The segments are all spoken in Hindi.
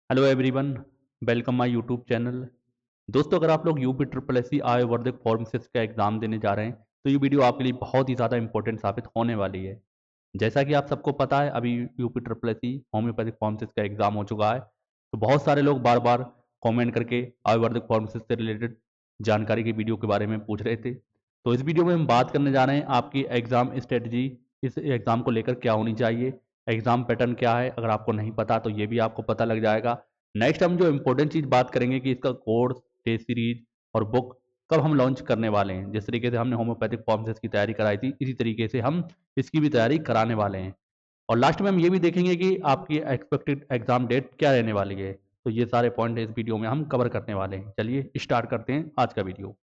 Hello everyone, welcome my YouTube channel. दोस्तों, अगर आप लोग यूपी ट्रिपल एस सी आयु फॉर्म 6 का एग्ज़ाम देने जा रहे हैं तो ये वीडियो आपके लिए बहुत ही ज़्यादा इंपॉर्टेंट साबित होने वाली है। जैसा कि आप सबको पता है, अभी UP triple S C homeopathic form 6 का एग्ज़ाम हो चुका है। तो बहुत सारे लोग बार बार कमेंट करके आयुर्वेदिक फॉर्म 6 से रिलेटेड जानकारी की वीडियो के बारे में पूछ रहे थे। तो इस वीडियो में हम बात करने जा रहे हैं आपकी एग्ज़ाम स्ट्रेटजी, इस एग्ज़ाम को लेकर क्या होनी चाहिए, एग्ज़ाम पैटर्न क्या है। अगर आपको नहीं पता तो ये भी आपको पता लग जाएगा। नेक्स्ट हम जो इम्पोर्टेंट चीज़ बात करेंगे कि इसका कोर्स, टेस्ट सीरीज और बुक कब हम लॉन्च करने वाले हैं। जिस तरीके से हमने होम्योपैथिक फॉर्म की तैयारी कराई थी, इसी तरीके से हम इसकी भी तैयारी कराने वाले हैं। और लास्ट में हम ये भी देखेंगे कि आपकी एक्सपेक्टेड एग्जाम डेट क्या रहने वाली है। तो ये सारे पॉइंट इस वीडियो में हम कवर करने वाले हैं। चलिए स्टार्ट करते हैं आज का वीडियो।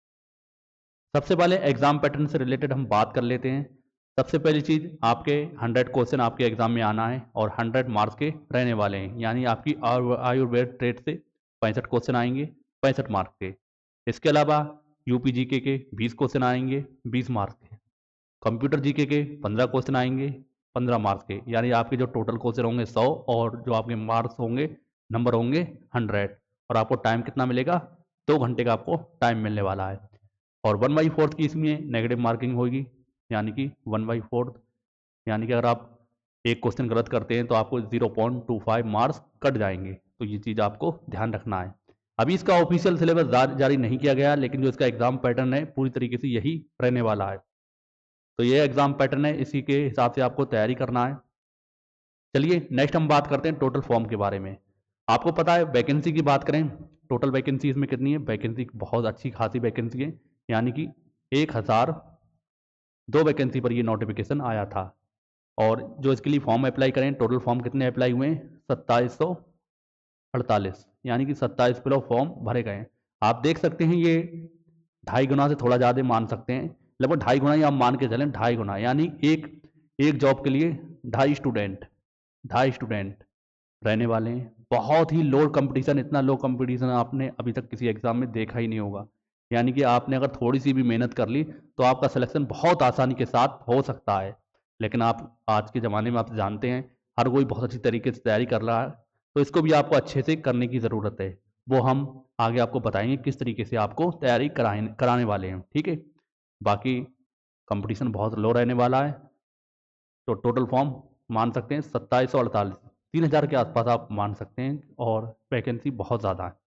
सबसे पहले एग्जाम पैटर्न से रिलेटेड हम बात कर लेते हैं। सबसे पहली चीज़, आपके 100 क्वेश्चन आपके एग्जाम में आना है और 100 मार्क्स के रहने वाले हैं। यानी आपकी आयुर्वेद ट्रेड से 65 क्वेश्चन आएंगे, 65 मार्क्स के। इसके अलावा यूपी जीके के 20 क्वेश्चन आएंगे, 20 मार्क्स के। कंप्यूटर जीके के 15 क्वेश्चन आएंगे, 15 मार्क्स के। यानी आपके जो टोटल क्वेश्चन होंगे 100 और जो आपके मार्क्स होंगे, नंबर होंगे 100। और आपको टाइम कितना मिलेगा? 2 घंटे का आपको टाइम मिलने वाला है। और 1/4 की इसमें नेगेटिव मार्किंग होगी, यानी कि 1/4। यानी कि अगर आप एक क्वेश्चन गलत करते हैं तो आपको 0.25 मार्क्स कट जाएंगे। तो ये चीज़ आपको ध्यान रखना है। अभी इसका ऑफिशियल सिलेबस जारी नहीं किया गया, लेकिन जो इसका एग्जाम पैटर्न है पूरी तरीके से यही रहने वाला है। तो ये एग्जाम पैटर्न है, इसी के हिसाब से आपको तैयारी करना है। चलिए नेक्स्ट हम बात करते हैं टोटल फॉर्म के बारे में। आपको पता है, वैकेंसी की बात करें, टोटल वैकेंसी इसमें कितनी है? वैकेंसी बहुत अच्छी खासी वैकेंसी है। यानी कि 1002 वैकेंसी पर ये नोटिफिकेशन आया था। और जो इसके लिए फॉर्म अप्लाई करें, टोटल फॉर्म कितने अप्लाई हुए हैं? 2748। यानी कि 27 किलो फॉर्म भरे गए हैं। आप देख सकते हैं ये 2.5 गुना से थोड़ा ज़्यादा मान सकते हैं। लगभग 2.5 गुना ही आप मान के चलें, 2.5 गुना। यानी एक एक जॉब के लिए 2.5 स्टूडेंट रहने वाले हैं। बहुत ही लो कंपटीशन, इतना लो कंपटीशन आपने अभी तक किसी एग्जाम में देखा ही नहीं होगा। यानी कि आपने अगर थोड़ी सी भी मेहनत कर ली तो आपका सिलेक्शन बहुत आसानी के साथ हो सकता है। लेकिन आप आज के ज़माने में आप जानते हैं, हर कोई बहुत अच्छी तरीके से तैयारी कर रहा है। तो इसको भी आपको अच्छे से करने की ज़रूरत है। वो हम आगे आपको बताएंगे किस तरीके से आपको तैयारी कराने वाले हैं। ठीक है। बाकी कंपटीशन बहुत लो रहने वाला है। तो टोटल फॉर्म मान सकते हैं 2748, 3000 के आसपास आप मान सकते हैं। और वैकेंसी बहुत ज़्यादा है।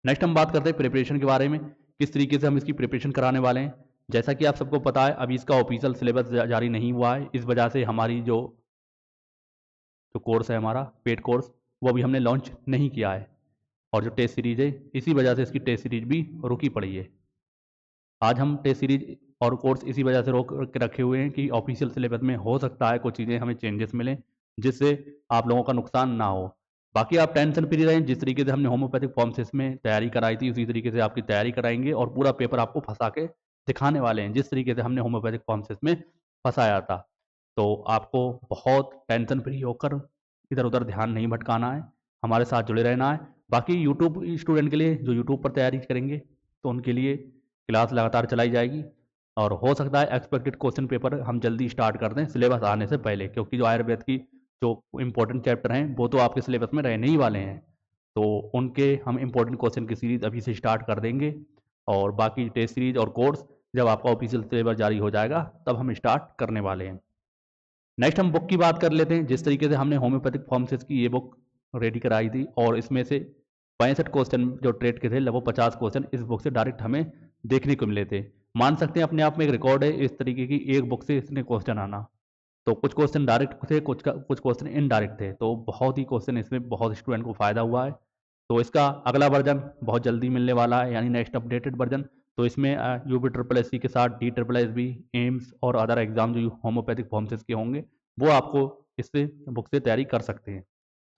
नेक्स्ट हम बात करते हैं प्रिपरेशन के बारे में, किस तरीके से हम इसकी प्रिपरेशन कराने वाले हैं। जैसा कि आप सबको पता है, अभी इसका ऑफिशियल सिलेबस जारी नहीं हुआ है। इस वजह से हमारी जो जो कोर्स है, हमारा पेड कोर्स, वो अभी हमने लॉन्च नहीं किया है। और जो टेस्ट सीरीज है, इसी वजह से इसकी टेस्ट सीरीज भी रुकी पड़ी है। आज हम टेस्ट सीरीज और कोर्स इसी वजह से रोक के रखे हुए हैं कि ऑफिशियल सिलेबस में हो सकता है कुछ चीज़ें हमें चेंजेस मिलें, जिससे आप लोगों का नुकसान ना हो। बाकी आप टेंशन फ्री रहें। जिस तरीके से हमने होम्योपैथिक फॉर्म से इसमें तैयारी कराई थी, उसी तरीके से आपकी तैयारी कराएंगे और पूरा पेपर आपको फंसा के दिखाने वाले हैं, जिस तरीके से हमने होम्योपैथिक फॉर्म से इसमें फंसाया था। तो आपको बहुत टेंशन फ्री होकर इधर उधर ध्यान नहीं भटकाना है, हमारे साथ जुड़े रहना है। बाकी यूट्यूब स्टूडेंट के लिए, जो यूट्यूब पर तैयारी करेंगे, तो उनके लिए क्लास लगातार चलाई जाएगी। और हो सकता है एक्सपेक्टेड क्वेश्चन पेपर हम जल्दी स्टार्ट कर दें सिलेबस आने से पहले, क्योंकि जो आयुर्वेद की जो इंपॉर्टेंट चैप्टर हैं वो तो आपके सिलेबस में रहने ही वाले हैं। तो उनके हम इंपॉर्टेंट क्वेश्चन की सीरीज अभी से स्टार्ट कर देंगे। और बाकी टेस्ट सीरीज और कोर्स जब आपका ऑफिशियल सिलेबस जारी हो जाएगा तब हम स्टार्ट करने वाले हैं। नेक्स्ट हम बुक की बात कर लेते हैं। जिस तरीके से हमने होम्योपैथिक फॉर्मसिस की ये बुक रेडी कराई थी, और इसमें से 65 क्वेश्चन जो ट्रेड के थे, लगभग 50 क्वेश्चन इस बुक से डायरेक्ट हमें देखने को मिले थे। मान सकते हैं अपने आप में एक रिकॉर्ड है इस तरीके की एक बुक से इसने क्वेश्चन आना। तो कुछ क्वेश्चन डायरेक्ट थे, कुछ क्वेश्चन इनडायरेक्ट थे। तो बहुत ही क्वेश्चन इसमें बहुत स्टूडेंट को फायदा हुआ है। तो इसका अगला वर्जन बहुत जल्दी मिलने वाला है, यानी नेक्स्ट अपडेटेड वर्जन। तो इसमें यूपी ट्रिपल एस सी के साथ D triple S B, AIIMS और अदर एग्जाम जो होम्योपैथिक फॉर्मसिस के होंगे, वो आपको इससे बुक से तैयारी कर सकते हैं।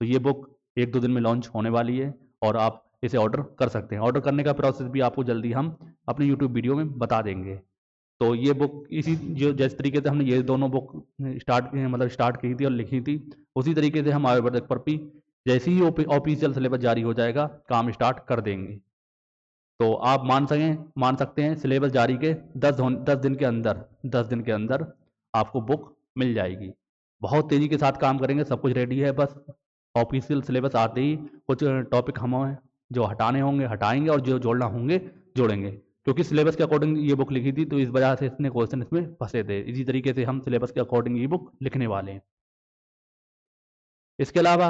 तो ये बुक 1-2 दिन में लॉन्च होने वाली है और आप इसे ऑर्डर कर सकते हैं। ऑर्डर करने का प्रोसेस भी आपको जल्दी हम अपने यूट्यूब वीडियो में बता देंगे। तो ये बुक इसी जो जिस तरीके से हमने ये दोनों बुक स्टार्ट की थी और लिखी थी, उसी तरीके से हम आयुर्वेदिक पर भी जैसे ही ऑफिशियल सिलेबस जारी हो जाएगा काम स्टार्ट कर देंगे। तो आप मान सकते हैं सिलेबस जारी के 10 दिन के अंदर, 10 दिन के अंदर आपको बुक मिल जाएगी। बहुत तेज़ी के साथ काम करेंगे, सब कुछ रेडी है, बस ऑफिशियल सिलेबस आते ही कुछ टॉपिक हमें जो हटाने होंगे हटाएंगे और जो जोड़ना होंगे जोड़ेंगे, क्योंकि सिलेबस के अकॉर्डिंग ये बुक लिखी थी तो इस वजह से इतने क्वेश्चन इसमें फंसे थे। इसी तरीके से हम सिलेबस के अकॉर्डिंग ये बुक लिखने वाले हैं। इसके अलावा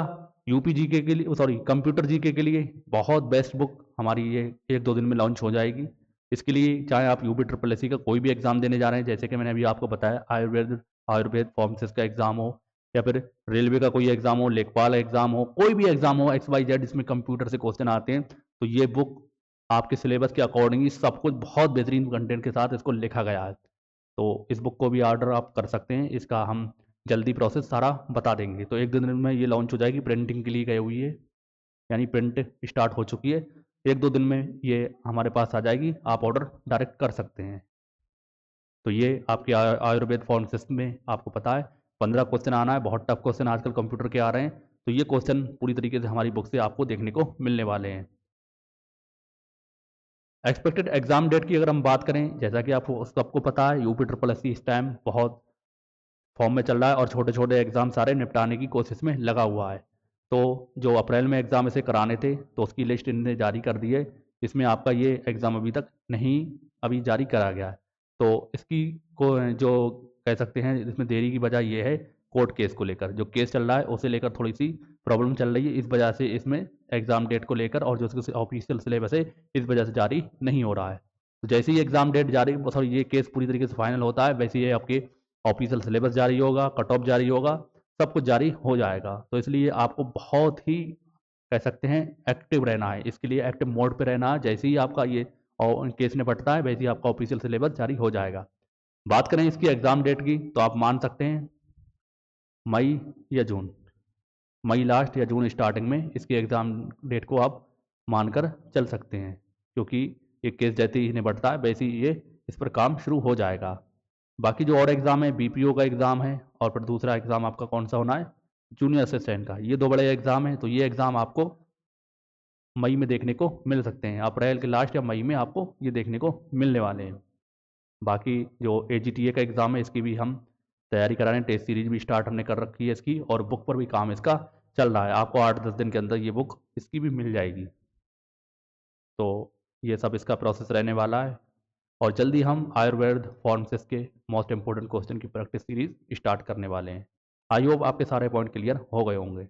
यूपी जीके के लिए, सॉरी, कंप्यूटर जीके के लिए बहुत बेस्ट बुक हमारी ये 1-2 दिन में लॉन्च हो जाएगी। इसके लिए चाहे आप यूपी ट्रिपल एससी का कोई भी एग्जाम देने जा रहे हैं, जैसे कि मैंने अभी आपको बताया आयुर्वेद फार्मेसिस्ट का एग्जाम हो, या फिर रेलवे का कोई एग्जाम हो, लेखपाल एग्जाम हो, कोई भी एग्जाम हो XYZ इसमें कंप्यूटर से क्वेश्चन आते हैं, तो ये बुक आपके सिलेबस के अकॉर्डिंग ही सब कुछ बहुत बेहतरीन कंटेंट के साथ इसको लिखा गया है। तो इस बुक को भी ऑर्डर आप कर सकते हैं। इसका हम जल्दी प्रोसेस सारा बता देंगे। तो 1-2 दिन में ये लॉन्च हो जाएगी, प्रिंटिंग के लिए गई हुई है, यानी प्रिंट स्टार्ट हो चुकी है। 1-2 दिन में ये हमारे पास आ जाएगी, आप ऑर्डर डायरेक्ट कर सकते हैं। तो ये आपके आयुर्वेद फार्मासिस्ट में आपको पता है 15 क्वेश्चन आना है। बहुत टफ क्वेश्चन आजकल कंप्यूटर के आ रहे हैं, तो ये क्वेश्चन पूरी तरीके से हमारी बुक से आपको देखने को मिलने वाले हैं। एक्सपेक्टेड एग्जाम डेट की अगर हम बात करें, जैसा कि आपको सबको पता है यूपी ट्रिपल एससी इस टाइम बहुत फॉर्म में चल रहा है और छोटे छोटे एग्ज़ाम सारे निपटाने की कोशिश में लगा हुआ है। तो जो अप्रैल में एग्ज़ाम इसे कराने थे तो उसकी लिस्ट इनने जारी कर दी है। इसमें आपका ये एग्ज़ाम अभी तक नहीं अभी जारी करा गया है। तो इसकी को जो कह सकते हैं इसमें देरी की वजह ये है, कोर्ट केस को लेकर जो केस चल रहा है उसे लेकर थोड़ी सी प्रॉब्लम चल रही है। इस वजह से इसमें एग्ज़ाम डेट को लेकर और जो उसका ऑफिशियल सिलेबस है इस वजह से जारी नहीं हो रहा है। तो जैसे ही एग्ज़ाम डेट जारी, सॉरी, ये केस पूरी तरीके से फाइनल होता है, वैसे ये आपके ऑफिशियल सिलेबस जारी होगा, कट ऑफ जारी होगा, सब कुछ जारी हो जाएगा। तो इसलिए आपको बहुत ही कह सकते हैं एक्टिव रहना है, इसके लिए एक्टिव मोड पे रहना है। जैसे ही आपका ये और केस निपटता है वैसे ही आपका ऑफिशियल सिलेबस जारी हो जाएगा। बात करें इसकी एग्ज़ाम डेट की तो आप मान सकते हैं मई या जून, मई लास्ट या जून स्टार्टिंग में इसकी एग्ज़ाम डेट को आप मानकर चल सकते हैं, क्योंकि ये केस जैसे ही निपटता है वैसे ही ये इस पर काम शुरू हो जाएगा। बाकी जो और एग्ज़ाम है, बीपीओ का एग्ज़ाम है और फिर दूसरा एग्ज़ाम आपका कौन सा होना है, जूनियर असिस्टेंट का। ये 2 बड़े एग्ज़ाम हैं, तो ये एग्ज़ाम आपको मई में देखने को मिल सकते हैं। अप्रैल के लास्ट या मई में आपको ये देखने को मिलने वाले हैं। बाकी जो एजीटीए का एग्ज़ाम है इसकी भी हम तैयारी करा रहे हैं, टेस्ट सीरीज भी स्टार्ट हमने कर रखी है इसकी, और बुक पर भी काम इसका चल रहा है। आपको 8-10 दिन के अंदर ये बुक इसकी भी मिल जाएगी। तो ये सब इसका प्रोसेस रहने वाला है और जल्दी हम आयुर्वेद फार्मासिस्ट के मोस्ट इंपॉर्टेंट क्वेश्चन की प्रैक्टिस सीरीज स्टार्ट करने वाले हैं। आई होप आपके सारे पॉइंट क्लियर हो गए होंगे।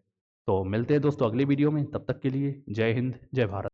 तो मिलते हैं दोस्तों अगली वीडियो में, तब तक के लिए जय हिंद, जय भारत।